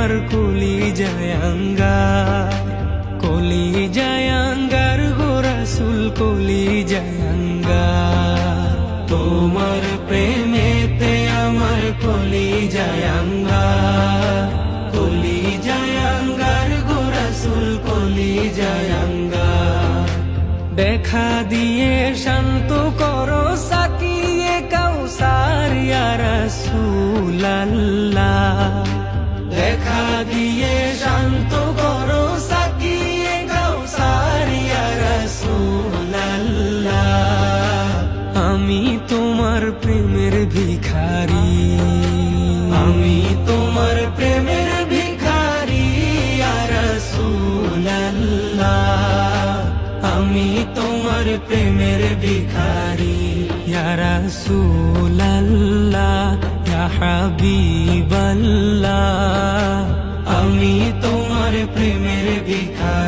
আমার কলিজায় আঙ্গার, কলিজায় আঙ্গার গো রাসূল কলিজায় আঙ্গার। তোমার প্রেমেতে আমার কলিজায় আঙ্গার, কলিজায় আঙ্গার গো রাসূল কলিজায় আঙ্গার। দেখা দিয়ে শান্ত করো সাকিয়ে কাউসার ইয়া রাসূলাল্লাহ, দেখা দিয়ে শান্ত করো সাকিয়ে কাউসার ইয়া রাসূলাল্লাহ। আমি তোমার প্রেমের ভিখারি, আমি তোমার প্রেমের ভিখারি ইয়া রাসূলাল্লাহ, আমি তোমার প্রেমের ভিখারি ইয়া রাসূলাল্লাহ ইয়া হাবিবাল্লাহ, আমি তোমার প্রেমের ভিখারি।